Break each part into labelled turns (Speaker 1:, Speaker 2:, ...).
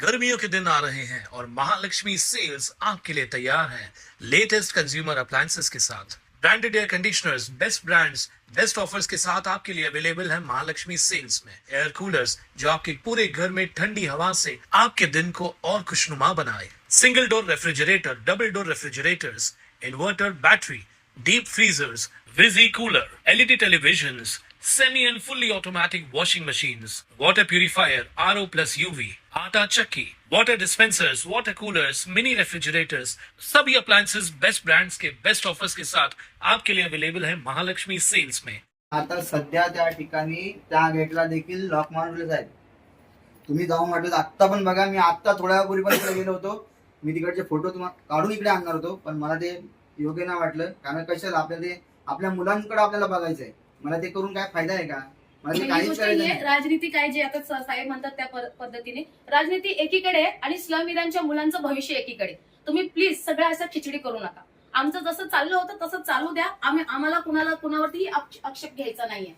Speaker 1: गर्मियों के दिन आ रहे हैं और महालक्ष्मी सेल्स आपके लिए तैयार है लेटेस्ट कंज्यूमर अप्लायंसेस के साथ। Branded air conditioners, best brands, best offers के साथ आपके लिए अवेलेबल है महालक्ष्मी सेल्स में। एयर कूलर्स जो आपके पूरे घर में ठंडी हवा से आपके दिन को और खुशनुमा बनाए। Single door refrigerator, double door refrigerators, inverter battery, deep freezers, विजी cooler, LED televisions, semi and fully automatic washing machines, water purifier, RO plus UV, आटा चक्की, water dispensers, water coolers, mini refrigerators, सभी appliances बेस्ट ब्रांड्स के best offers के साथ आपके लिए available है Mahalakshmi sales में।
Speaker 2: आता सध्या त्या ठिकाणी त्या गेटला देखील लॉक मारलेले आहेत। तुम्ही जाऊन म्हटलं आत्ता पण बघा, मी आत्ता थोड्या वेळापूर्वी पण इकडे गेलो होतो। मी तिकडचे फोटो तुम्हाला काढून इकडे आणणार होतो, पण मला ते योग्य नाही वाटलं। कारण कशाला आपल्याला ते आपल्या मुलांकडे आपल्याला बघायचं आहे। मला ते करून काय फायदा आहे का? मला काहीच करायचं नाही।
Speaker 3: राजनीती काय जे आता साहेब म्हणतात त्या पद्धतीने राजनीती एकीकडे आणि स्लम एरियांच्या मुलांचं भविष्य एकीकडे। तुम्ही प्लीज सगळं असं खिचडी करू नका। आमचं जसं चाललं होतं तसं चालू द्या। आम्हाला कुणावरती आक्षेप घ्यायचा नाहीये।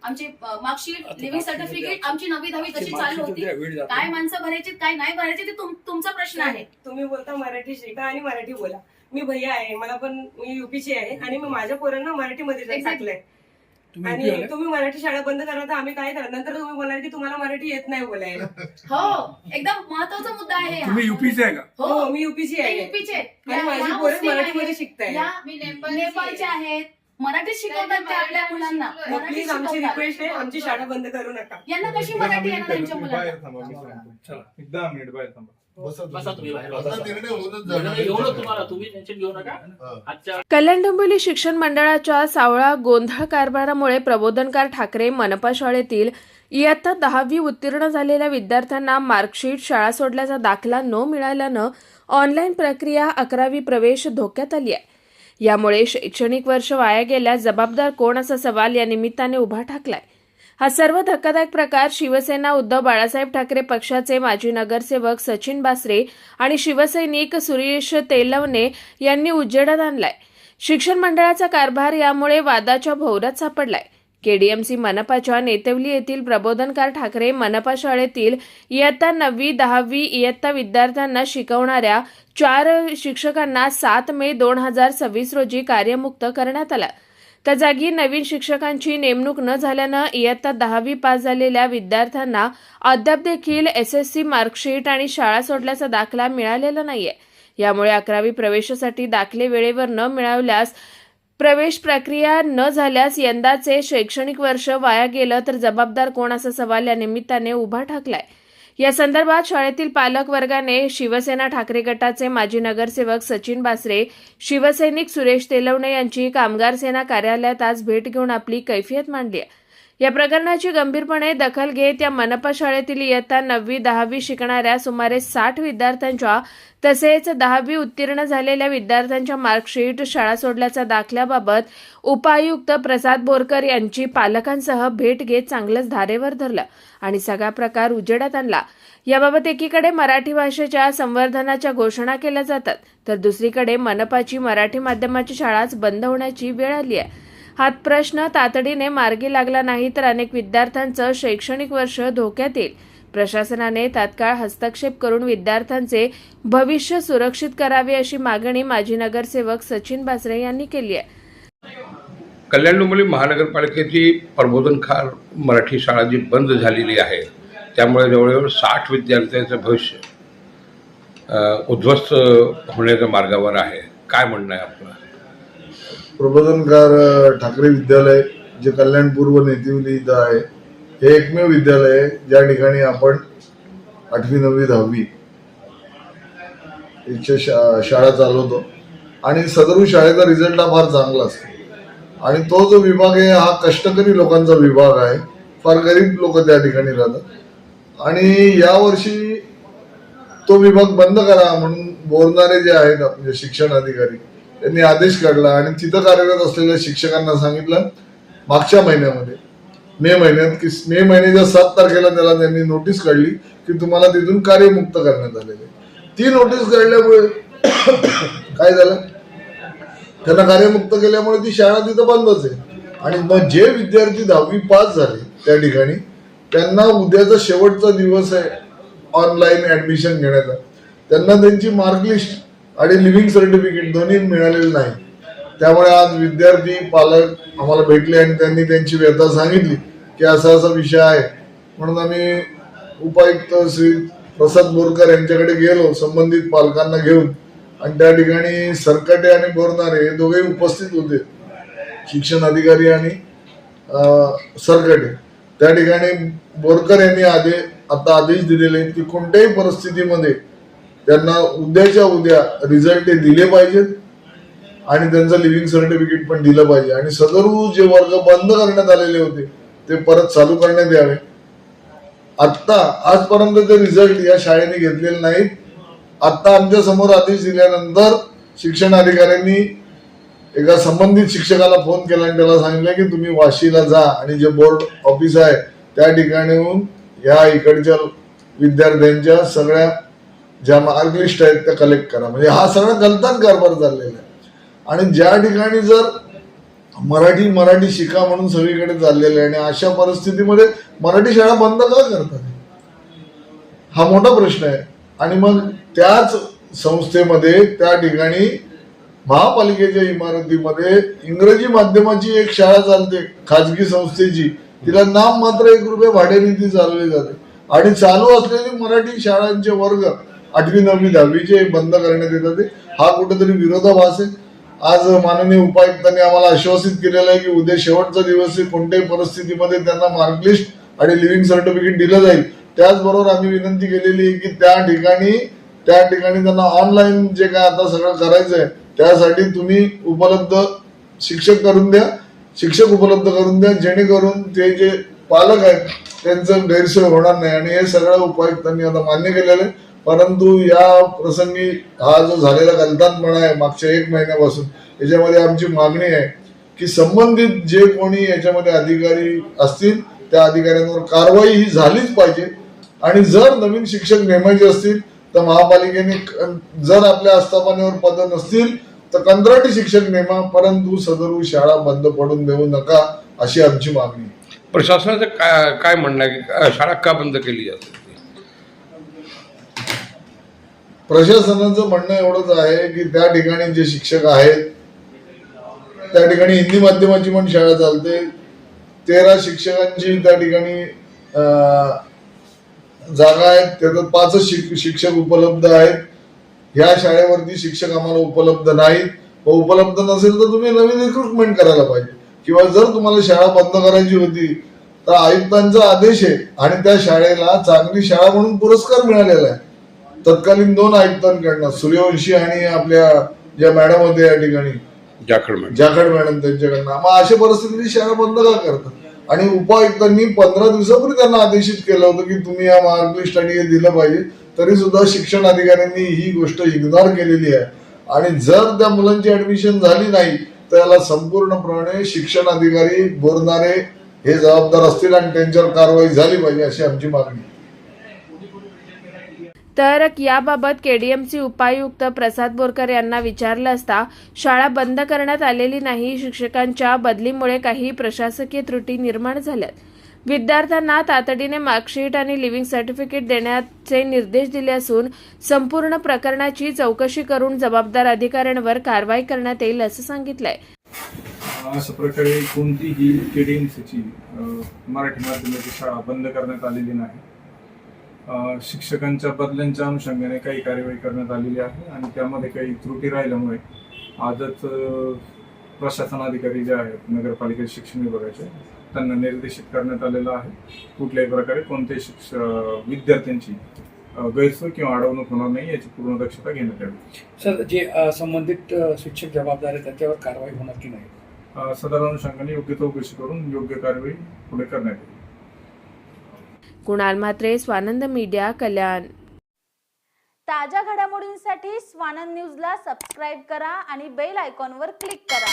Speaker 3: आमची मार्कशीट, लिव्हिंग सर्टिफिकेट, आमची 9वी 10वी कशी चालू होती, काय माणसं भरायची काय नाही भरायची ते तुमचा प्रश्न आहे।
Speaker 4: तुम्ही बोलता मराठी शिका आणि मराठी बोला। मी भैया आहे, मला पण मी युपीची आहे आणि मी माझ्या पोरांना मराठीमध्ये टाकलंय। आणि तुम्ही मराठी शाळा बंद करा तर आम्ही काय करणार? नंतर तुम्ही बोलाल की तुम्हाला मराठी येत नाही बोलायला।
Speaker 3: हो, एकदम महत्वाचा मुद्दा आहे।
Speaker 5: तुम्ही युपीचे आहे का?
Speaker 4: हो, मी युपीची आहे।
Speaker 3: युपीचे
Speaker 4: आणि माझी पोरं मराठीमध्ये शिकताय।
Speaker 3: मी नेपाळचे आहेत, मराठी शिकवतात ते आपल्या मुलांना।
Speaker 4: प्लीज आमची रिक्वेस्ट आहे, आमची शाळा बंद करू नका।
Speaker 3: यांना कशी मराठी येणार त्यांच्या मुलांना?
Speaker 5: एकदा मिनिट बाहेर थांबा।
Speaker 6: कल्याण डोंबिवली शिक्षण मंडळाच्या सावळा गोंधळ कारभारामुळे प्रबोधनकार ठाकरे मनपा शाळेतील इयत्ता 10वी उत्तीर्ण झालेल्या विद्यार्थ्यांना मार्कशीट, शाळा सोडल्याचा दाखला न मिळाल्यानं ऑनलाईन प्रक्रिया 11वी प्रवेश धोक्यात आली आहे। यामुळे शैक्षणिक वर्ष वाया गेल्यास जबाबदार कोण असा सवाल या निमित्ताने उभा ठाकलाय। हा सर्व धक्कादायक प्रकार शिवसेना उद्धव बाळासाहेब ठाकरे पक्षाचे माजी नगरसेवक सचिन बासरे आणि शिवसैनिक सुरेश तेलवणे यांनी उजेडात आणलाय। शिक्षण मंडळाचा कारभार यामुळे वादाच्या भोवऱ्यात सापडलाय। केडीएमसी मनपाच्या नेतवली येथील प्रबोधनकार ठाकरे मनपा शाळेतील इयत्ता 9वी 10वी इयत्ता विद्यार्थ्यांना शिकवणाऱ्या 4 शिक्षकांना 7 मे 2026 रोजी कार्यमुक्त करण्यात आलं। त्या जागी नवीन शिक्षकांची नेमणूक न झाल्यानं इयत्ता 10वी पास झालेल्या विद्यार्थ्यांना अद्याप देखील एसएससी मार्कशीट आणि शाळा सोडल्याचा दाखला मिळालेला नाहीये। यामुळे 11वी प्रवेशासाठी दाखले वेळेवर न मिळाल्यास प्रवेश प्रक्रिया न झाल्यास यंदाचे शैक्षणिक वर्ष वाया गेलं तर जबाबदार कोण असा सवाल या निमित्ताने उभा ठाकलाय। या संदर्भात शाळेतील पालक वर्गाने शिवसेना ठाकरे गटाचे माजी नगरसेवक सचिन बासरे, शिवसैनिक सुरेश तेलवणे यांची कामगार सेना कार्यालयात आज भेट घेऊन आपली कैफियत मांडली आहे। या प्रकरणाची गंभीरपणे दखल घेत या मनपा शाळेतील इयत्ता 9वी 10वी शिकणाऱ्या सुमारे 60 विद्यार्थ्यांच्या तसेच 10वी उत्तीर्ण झालेल्या विद्यार्थ्यांच्या मार्कशीट, शाळा सोडल्याच्या दाखल्याबाबत उपायुक्त प्रसाद बोरकर यांची पालकांसह भेट घेत चांगलंच धारेवर धरलं आणि सगळा प्रकार उजेडात आणला। याबाबत एकीकडे मराठी भाषेच्या संवर्धनाच्या घोषणा केल्या जातात तर दुसरीकडे मनपाची मराठी माध्यमाची शाळाच बंद होण्याची वेळ आली आहे। हा प्रश्न तातडीने मार्गी लागला नाही तर अनेक विद्यार्थ्यांचं शैक्षणिक वर्ष धोक्यात येईल। प्रशासनाने तात्काळ हस्तक्षेप करून विद्यार्थ्यांचे भविष्य सुरक्षित करावे अशी मागणी माजी नगरसेवक सचिन बासरे यांनी केली आहे।
Speaker 7: कल्याण डोंबिवली महानगरपालिकेची प्रबोधनकार मराठी शाळा जी बंद झालेली आहे त्यामुळे जवळजवळ 60 विद्यार्थ्यांचं भविष्य उद्ध्वस्त होण्याच्या मार्गावर आहे। काय म्हणणं आहे आपलं?
Speaker 8: प्रबोधनकार ठाकरे विद्यालय जे कल्याण पूर्व नेतिवली इथं आहे, हे एकमेव विद्यालय आहे ज्या ठिकाणी आपण 8वी 9वी 10वी शाळा चालवतो आणि सदर शाळेचा रिझल्ट हा फार चांगला असतो आणि तो जो विभाग आहे हा कष्टकरी लोकांचा विभाग आहे। फार गरीब लोक त्या ठिकाणी राहतात आणि यावर्षी तो विभाग बंद करा म्हणून बोलणारे जे आहेत आपले शिक्षण अधिकारी त्यांनी आदेश काढला आणि तिथं कार्यरत असलेल्या शिक्षकांना सांगितलं मागच्या महिन्यामध्ये मे महिन्याच्या 7 तारखेला त्याला त्यांनी नोटीस काढली की तुम्हाला तिथून कार्यमुक्त करण्यात आलेले। ती नोटीस काढल्यामुळे काय झालं, त्यांना कार्यमुक्त केल्यामुळे ती शाळा तिथं बंदच आहे आणि मग जे विद्यार्थी 10वी पास झाले त्या ठिकाणी त्यांना उद्याचा शेवटचा दिवस आहे ऑनलाईन ऍडमिशन घेण्याचा. त्यांना त्यांची मार्कलिस्ट आणि लिव्हिंग सर्टिफिकेट दोन्ही मिळालेलं नाही. त्यामुळे आज विद्यार्थी पालक आम्हाला भेटले आणि त्यांनी त्यांची व्यथा सांगितली की असा असा विषय आहे. म्हणून आम्ही उपायुक्त श्री प्रसाद बोरकर यांच्याकडे गेलो संबंधित पालकांना घेऊन, आणि त्या ठिकाणी सरकटे आणि बोरनारे हे दोघेही उपस्थित होते, शिक्षण अधिकारी आणि सरकटे. त्या ठिकाणी बोरकर यांनी आता आदेश दिलेले आहेत की कोणत्याही परिस्थितीमध्ये त्यांना उद्याच्या उद्या रिझल्ट हे दिले पाहिजेत आणि त्यांचं लिव्हिंग सर्टिफिकेट पण दिलं पाहिजे, आणि सदरू जे वर्ग बंद करण्यात आलेले होते ते परत चालू करण्यात यावे. आत्ता आजपर्यंत ते रिझल्ट या शाळेने घेतलेले नाहीत. आता आमच्या समोर आदेश दिल्यानंतर शिक्षण अधिकाऱ्यांनी एका संबंधित शिक्षकाला फोन केला आणि त्याला सांगितलं की तुम्ही वाशीला जा आणि जे बोर्ड ऑफिस आहे त्या ठिकाणी येऊन या इकडच्या विद्यार्थ्यांच्या सगळ्या ज्या मार्कलिस्ट आहेत त्या कलेक्ट करा. म्हणजे हा सगळा गलतान कारभार चाललेला आहे. आणि ज्या ठिकाणी जर मराठी शिका म्हणून सगळीकडे चाललेलं आहे, आणि अशा परिस्थितीमध्ये मराठी शाळा बंद का करतात हा मोठा प्रश्न आहे. आणि मग त्याच संस्थेमध्ये त्या ठिकाणी महापालिकेच्या इमारतीमध्ये इंग्रजी माध्यमाची एक शाळा चालते खाजगी संस्थेची, तिला नाम मात्र 1 रुपये भाड्याने ती चालवली जाते, आणि चालू असलेली मराठी शाळांचे वर्ग 8वी 9वी 10वीचे बंद करण्यात येतात. हा कुठेतरी विरोधाभास आहे. आज माननीय उपायुक्तांनी आम्हाला आश्वासित केलेलं आहे की उद्या शेवटचा दिवस आहे, कोणत्याही परिस्थितीमध्ये त्यांना मार्कलिस्ट आणि लिव्हिंग सर्टिफिकेट दिलं जाईल. त्याचबरोबर आम्ही विनंती केलेली आहे की त्या ठिकाणी त्यांना ऑनलाईन जे काय आता सगळं करायचं आहे त्यासाठी तुम्ही शिक्षक उपलब्ध करून द्या, जेणेकरून ते जे पालक आहेत त्यांचं गैरसोय होणार नाही. आणि हे सगळं उपायुक्तांनी आता मान्य केलेलं आहे. परंतु या प्रसंगी हा जो झालेला गलतानपणा आहे मागच्या 1 महिन्यापासून, याच्यामध्ये आमची मागणी आहे की संबंधित जे कोणी याच्यामध्ये अधिकारी असतील त्या अधिकाऱ्यांवर कारवाई ही झालीच पाहिजे. आणि जर नवीन शिक्षक नेमायचे असतील तर महापालिकेने, जर आपल्या आस्थापनेवर पद नसतील तर कंत्राटी शिक्षक नेमा, परंतु सदरू शाळा बंद पडून देऊ नका, अशी आमची मागणी.
Speaker 7: प्रशासनाचं काय म्हणणं आहे की शाळा का बंद केली जाते?
Speaker 8: प्रशासनाचं म्हणणं एवढंच आहे की त्या ठिकाणी जे शिक्षक आहेत त्या ठिकाणी हिंदी माध्यमाची पण शाळा चालते. 13 शिक्षकांची त्या ठिकाणी जागा आहेत, त्याच्यात 5 शिक्षक उपलब्ध आहेत. ह्या शाळेवरती शिक्षक आम्हाला उपलब्ध नाहीत. उपलब्ध नसेल तर तुम्ही नवीन रिक्रुटमेंट करायला पाहिजे, किंवा जर तुम्हाला शाळा बंद करायची होती तर आयुक्तांचा आदेश आहे आणि त्या शाळेला चांगली शाळा म्हणून पुरस्कार मिळालेला आहे तत्कालीन 2 आयुक्तांकडनं, सूर्यवंशी आणि आपल्या ज्या मॅडम होत्या या ठिकाणी जाखड मॅडम त्यांच्याकडनं. मग अशा परिस्थितीत शाळा बंद का करतात? आणि उपायुक्तांनी 15 दिवसापूर्वी त्यांना आदेशित केलं होतं की तुम्ही या मार्कलिस्ट आणि हे दिलं पाहिजे, तरी सुद्धा शिक्षण अधिकाऱ्यांनी ही गोष्ट इग्नोर केलेली आहे. आणि जर त्या मुलांची ऍडमिशन झाली नाही तर याला संपूर्णपणे शिक्षण अधिकारी बोरणारे हे जबाबदार असतील आणि त्यांच्यावर कारवाई झाली पाहिजे, अशी आमची मागणी.
Speaker 6: तर याबाबत केडीएमसी उपायुक्त प्रसाद बोरकर यांना विचारलं असता शाळा बंद करण्यात आलेली नाही, शिक्षकांच्या बदलीमुळे काही प्रशासकीय त्रुटी निर्माण झाल्यात. विद्यार्थ्यांना तातडीने मार्कशीट आणि लिव्हिंग सर्टिफिकेट देण्याचे निर्देश दिले असून संपूर्ण प्रकरणाची चौकशी करून जबाबदार अधिकाऱ्यांवर कारवाई करण्यात येईल असं सांगितलंय.
Speaker 5: अशा प्रकारे कोणतीही केडीएमसीची मराठी माध्यमाची शाळा बंद करण्यात आलेली नाही. शिक्षकांच्या बदल्यांच्या अनुषंगाने काही कार्यवाही करण्यात आलेली आहे आणि त्यामध्ये काही त्रुटी राहिल्यामुळे आजच प्रशासनाधिकारी जे आहेत नगरपालिका शिक्षण विभागाचे त्यांना निर्देशित करण्यात आलेलं आहे. कुठल्याही प्रकारे कोणत्याही विद्यार्थ्यांची गैरसोय किंवा अडवणूक होणार नाही याची पूर्ण दक्षता घेण्यात यावी.
Speaker 9: सर, जे संबंधित शिक्षक जबाबदार आहेत त्याच्यावर कारवाई होणार की नाही?
Speaker 5: सदर अनुषंगाने योग्य चौकशी करून योग्य कारवाई पुढे करण्यात येईल.
Speaker 6: कुणाल म्हात्रे, स्वानंद मीडिया, कल्याण.
Speaker 10: ताज्या घडामोडींसाठी स्वानंद न्यूजला सबस्क्राईब करा आणि बेल आयकॉनवर क्लिक करा.